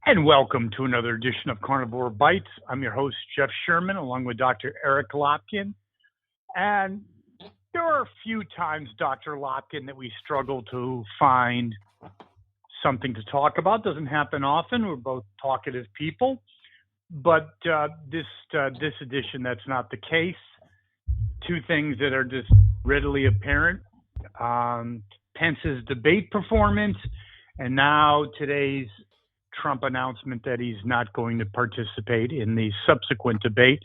And welcome to another edition of Carnivore Bites. I'm your host, Jeff Sherman, along with Dr. Eric Lopkin. And there are a few times, Dr. Lopkin, that we struggle to find something to talk about. Doesn't happen often. We're both talkative people. But this edition, that's not the case. Two things that are just readily apparent. Pence's debate performance, and now today's Trump announcement that he's not going to participate in the subsequent debate.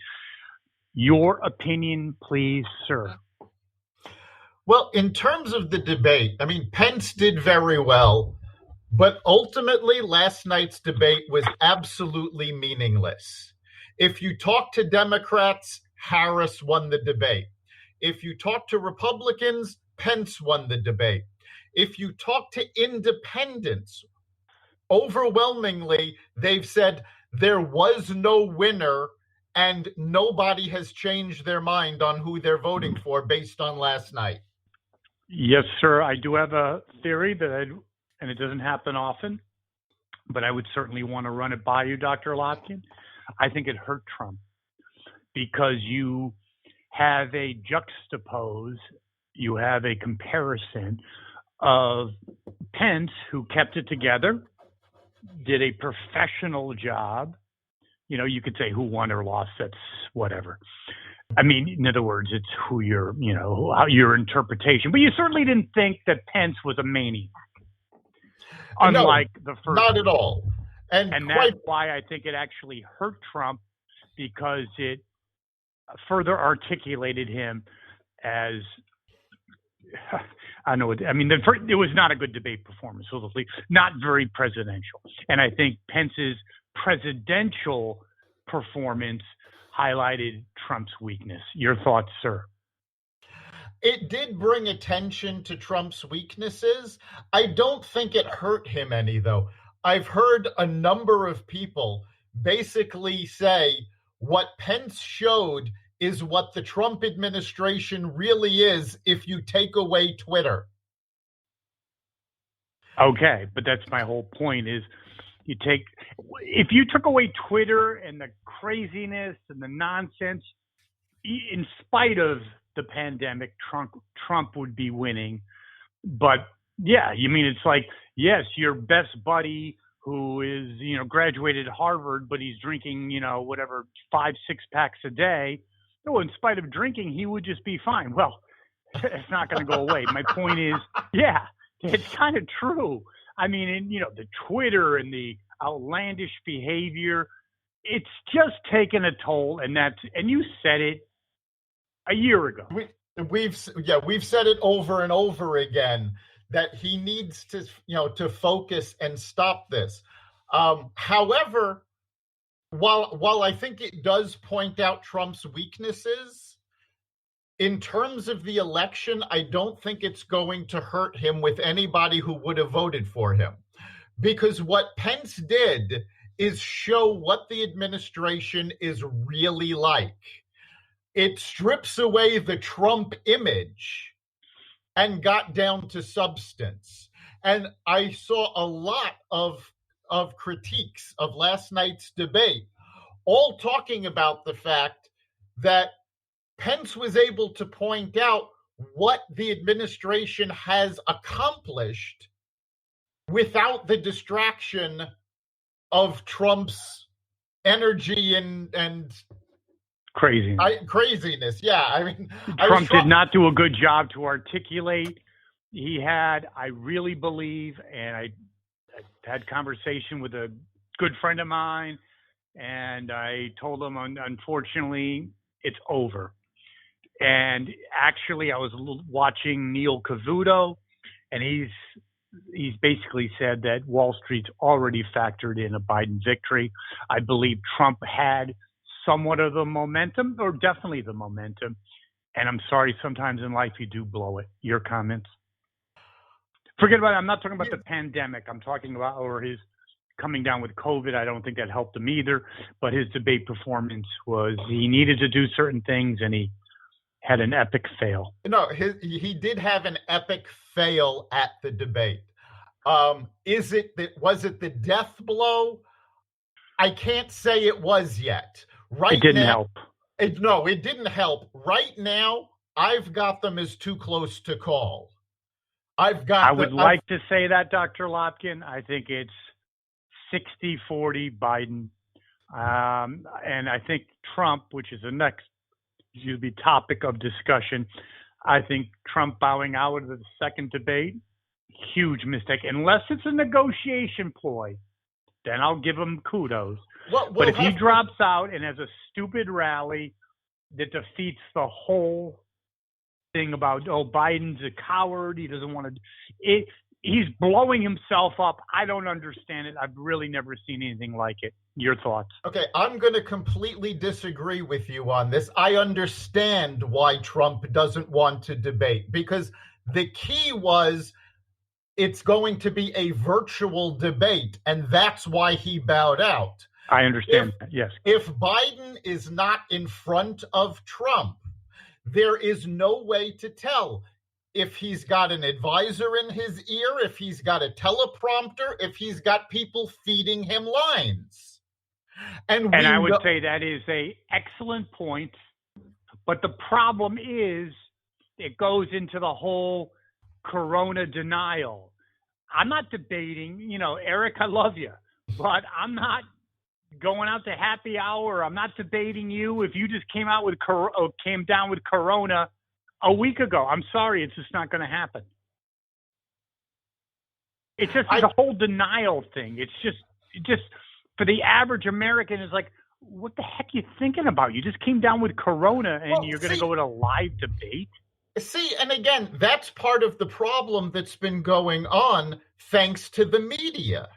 Your opinion, please, sir. Well, in terms of the debate, I mean, Pence did very well, but ultimately last night's debate was absolutely meaningless. If you talk to Democrats, Harris won the debate. If you talk to Republicans, Pence won the debate. If you talk to independents, overwhelmingly, they've said there was no winner and nobody has changed their mind on who they're voting for based on last night. Yes, sir. I do have a theory and it doesn't happen often, but I would certainly want to run it by you, Dr. Lopkin. I think it hurt Trump because you have a juxtapose, you have a comparison of Pence, who kept it together, did a professional job. You know, you could say who won or lost, that's whatever. I mean, in other words, it's how your interpretation. But you certainly didn't think that Pence was a maniac. Unlike the first. Not at all. And that's why I think it actually hurt Trump, because it further articulated him as, I know. I mean, it was not a good debate performance, not very presidential. And I think Pence's presidential performance highlighted Trump's weakness. Your thoughts, sir? It did bring attention to Trump's weaknesses. I don't think it hurt him any, though. I've heard a number of people basically say what Pence showed is what the Trump administration really is if you take away Twitter. Okay, but that's my whole point is if you took away Twitter and the craziness and the nonsense, in spite of the pandemic, Trump would be winning. But yeah, you mean, it's like, yes, your best buddy who is, graduated Harvard, but he's drinking, 5-6 packs a day. No, in spite of drinking, he would just be fine. Well, it's not going to go away. My point is, yeah, it's kind of true. I mean, the Twitter and the outlandish behavior, it's just taken a toll, and you said it a year ago. We've said it over and over again that he needs to focus and stop this. However, while I think it does point out Trump's weaknesses, in terms of the election, I don't think it's going to hurt him with anybody who would have voted for him. Because what Pence did is show what the administration is really like. It strips away the Trump image and got down to substance. And I saw a lot of critiques of last night's debate, all talking about the fact that Pence was able to point out what the administration has accomplished without the distraction of Trump's energy and craziness. Yeah, I mean, Trump did not do a good job to articulate. I really believe, and I had conversation with a good friend of mine, and I told him, unfortunately, it's over. And actually, I was watching Neil Cavuto, and he's basically said that Wall Street's already factored in a Biden victory. I believe Trump had somewhat of the momentum, or definitely the momentum. And I'm sorry, sometimes in life you do blow it. Your comments? Forget about it. I'm not talking about the pandemic. I'm talking about his coming down with COVID. I don't think that helped him either. But his debate performance he needed to do certain things, and he had an epic fail. No, he did have an epic fail at the debate. Was it the death blow? I can't say it was yet. Right It didn't now, help. No, it didn't help. Right now, I've got them as too close to call. I would like to say that, Dr. Lopkin. I think it's 60-40 Biden. And I think Trump, which is the next topic of discussion, I think Trump bowing out of the second debate, huge mistake. Unless it's a negotiation ploy, then I'll give him kudos. But if he drops out and has a stupid rally that defeats the whole thing about, Biden's a coward, he doesn't want to, he's blowing himself up. I don't understand it. I've really never seen anything like it. Your thoughts? Okay, I'm going to completely disagree with you on this. I understand why Trump doesn't want to debate, because the key was it's going to be a virtual debate, and that's why he bowed out. I understand that, yes. If Biden is not in front of Trump, there is no way to tell if he's got an advisor in his ear, if he's got a teleprompter, if he's got people feeding him lines. And I would say that is an excellent point. But the problem is it goes into the whole corona denial. I'm not debating, Eric, I love you, but I'm not going out to happy hour. I'm not debating you if you just came down with corona a week ago. I'm sorry, it's just not going to happen. It's just the whole denial thing. It's just for the average American is like, what the heck are you thinking about? You just came down with corona and you're going to go with a live debate? See, and again, that's part of the problem that's been going on thanks to the media.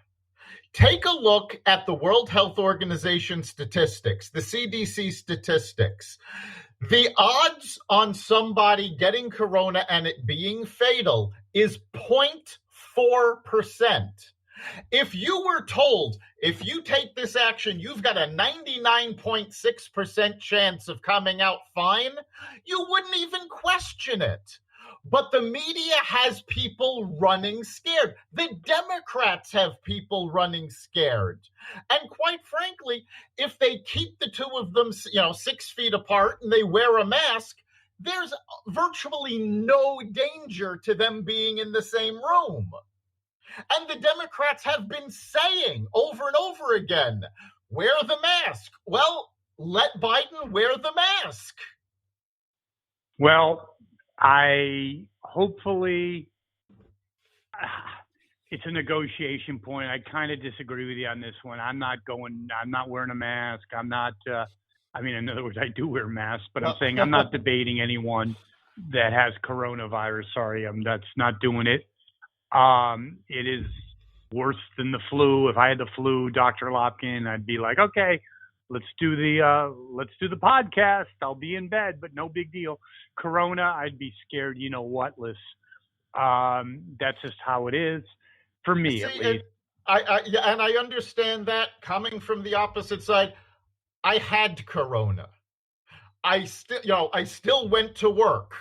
Take a look at the World Health Organization statistics, the CDC statistics. The odds on somebody getting corona and it being fatal is 0.4%. If you were told, if you take this action, you've got a 99.6% chance of coming out fine, you wouldn't even question it. But the media has people running scared. The Democrats have people running scared. And quite frankly, if they keep the two of them, 6 feet apart and they wear a mask, there's virtually no danger to them being in the same room. And the Democrats have been saying over and over again, wear the mask. Well, let Biden wear the mask. Well, hopefully it's a negotiation point. I kind of disagree with you on this one. I'm not wearing a mask. In other words, I do wear masks, but I'm saying I'm not debating anyone that has coronavirus. Sorry, that's not doing it. It is worse than the flu. If I had the flu, Dr. Lopkin, I'd be like, okay, let's do the podcast. I'll be in bed, but no big deal. Corona, I'd be scared. You know what, Liz? That's just how it is for me, at least. I understand that coming from the opposite side. I had corona. I still went to work.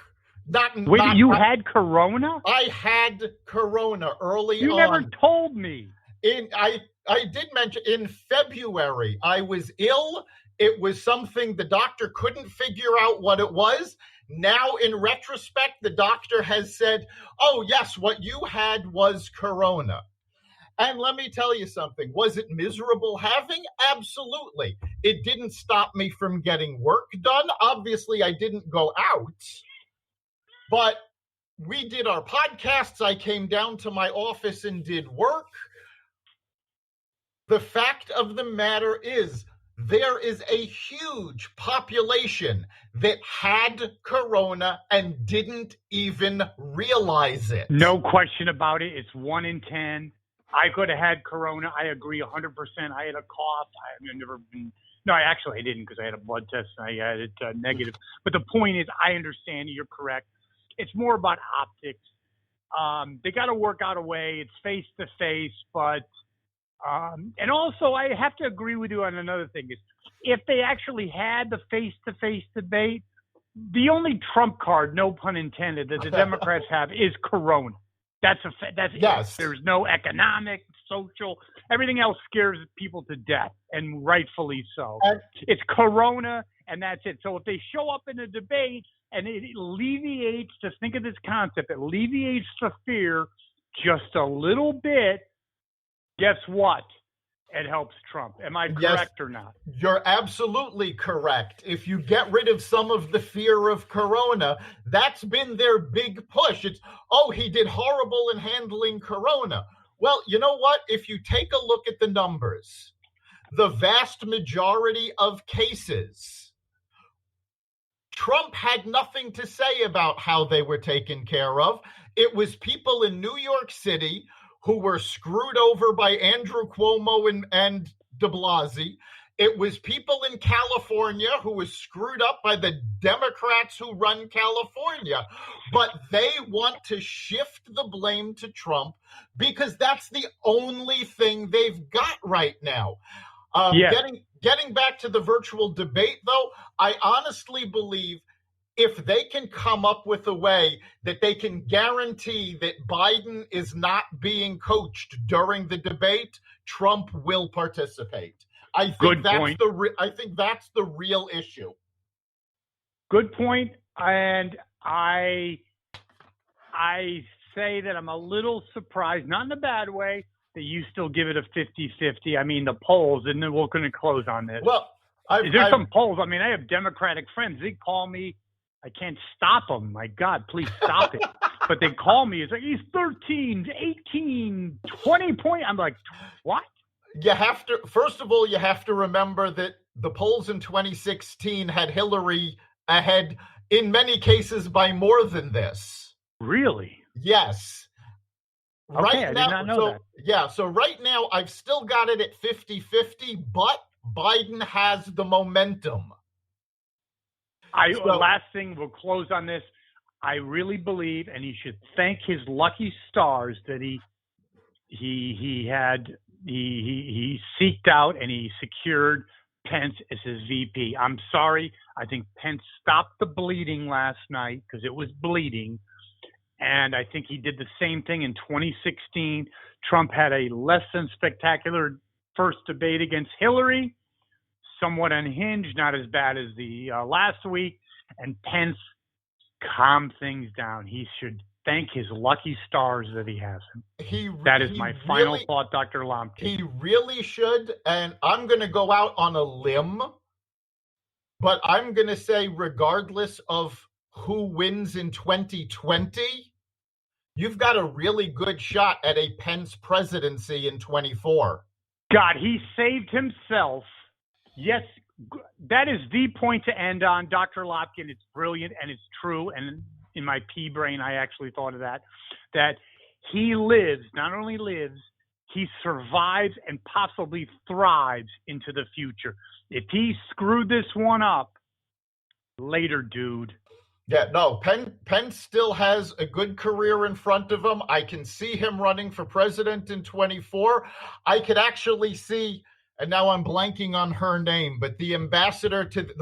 You had corona? I had corona early on. You never told me. I did mention in February, I was ill. It was something the doctor couldn't figure out what it was. Now, in retrospect, the doctor has said, oh, yes, what you had was corona. And let me tell you something. Was it miserable having? Absolutely. It didn't stop me from getting work done. Obviously, I didn't go out. But we did our podcasts. I came down to my office and did work. The fact of the matter is, there is a huge population that had corona and didn't even realize it. No question about it. It's 1 in 10. I could have had corona. I agree 100%. I had a cough. I didn't because I had a blood test and I had it negative. But the point is, I understand you're correct. It's more about optics. They got to work out a way. It's face to face, but and also I have to agree with you on another thing is if they actually had the face to face debate, the only trump card, no pun intended, that the Democrats have is corona. That's yes. There's no economics. social. Everything else scares people to death, and rightfully so. And- It's Corona, and that's it. So if they show up in a debate and it alleviates, just think of this concept, it alleviates the fear just a little bit, guess what? It helps Trump. Am I correct or not? You're absolutely correct. If you get rid of some of the fear of Corona, that's been their big push. It's, he did horrible in handling Corona. Well, you know what? If you take a look at the numbers, the vast majority of cases, Trump had nothing to say about how they were taken care of. It was people in New York City who were screwed over by Andrew Cuomo and de Blasio. It was people in California who were screwed up by the Democrats who run California. But they want to shift the blame to Trump because that's the only thing they've got right now. Getting back to the virtual debate, though, I honestly believe if they can come up with a way that they can guarantee that Biden is not being coached during the debate, Trump will participate. I think that's the real issue. Good point. And I say that I'm a little surprised, not in a bad way, that you still give it a 50-50. I mean, the polls, and then we're going to close on this. Well, there's some polls. I mean, I have Democratic friends. They call me. I can't stop them. My God, please stop it. But they call me. It's like, he's 13, 18, 20 points. I'm like, what? First of all, you have to remember that the polls in 2016 had Hillary ahead in many cases by more than this. Really? Yes. Okay, I did not know that. Yeah, so right now I've still got it at 50-50, but Biden has the momentum. Last thing, we'll close on this. I really believe, and he should thank his lucky stars that he seeked out and he secured Pence as his VP. I'm sorry. I think Pence stopped the bleeding last night because it was bleeding. And I think he did the same thing in 2016. Trump had a less than spectacular first debate against Hillary, somewhat unhinged, not as bad as the last week. And Pence calmed things down. He should thank his lucky stars that he has him. That is my final thought, Dr. Lopkin. He really should. And I'm going to go out on a limb, but I'm going to say regardless of who wins in 2020, you've got a really good shot at a Pence presidency in 24. God, he saved himself. Yes, that is the point to end on, Dr. Lopkin. It's brilliant and it's true. And in my pea brain, I actually thought of that he lives, not only lives, he survives and possibly thrives into the future. If he screwed this one up, later, dude. Yeah, no, Pence still has a good career in front of him. I can see him running for president in 24. I could actually see, and now I'm blanking on her name, but the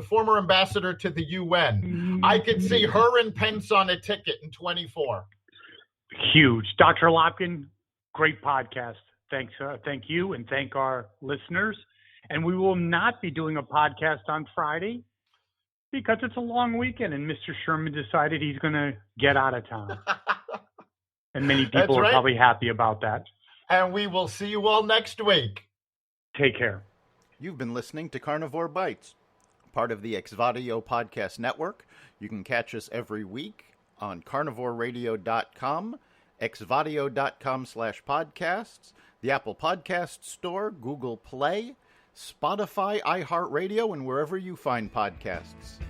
former ambassador to the UN. I could see her and Pence on a ticket in 24. Huge. Dr. Lopkin, great podcast. Thanks. Thank you, and thank our listeners. And we will not be doing a podcast on Friday because it's a long weekend, and Mr. Sherman decided he's going to get out of town. And many people are probably happy about that. And we will see you all next week. Take care. You've been listening to Carnivore Bites, part of the Exvadio Podcast Network. You can catch us every week on carnivoreradio.com, exvadio.com/podcasts, the Apple Podcast Store, Google Play, Spotify, iHeartRadio, and wherever you find podcasts.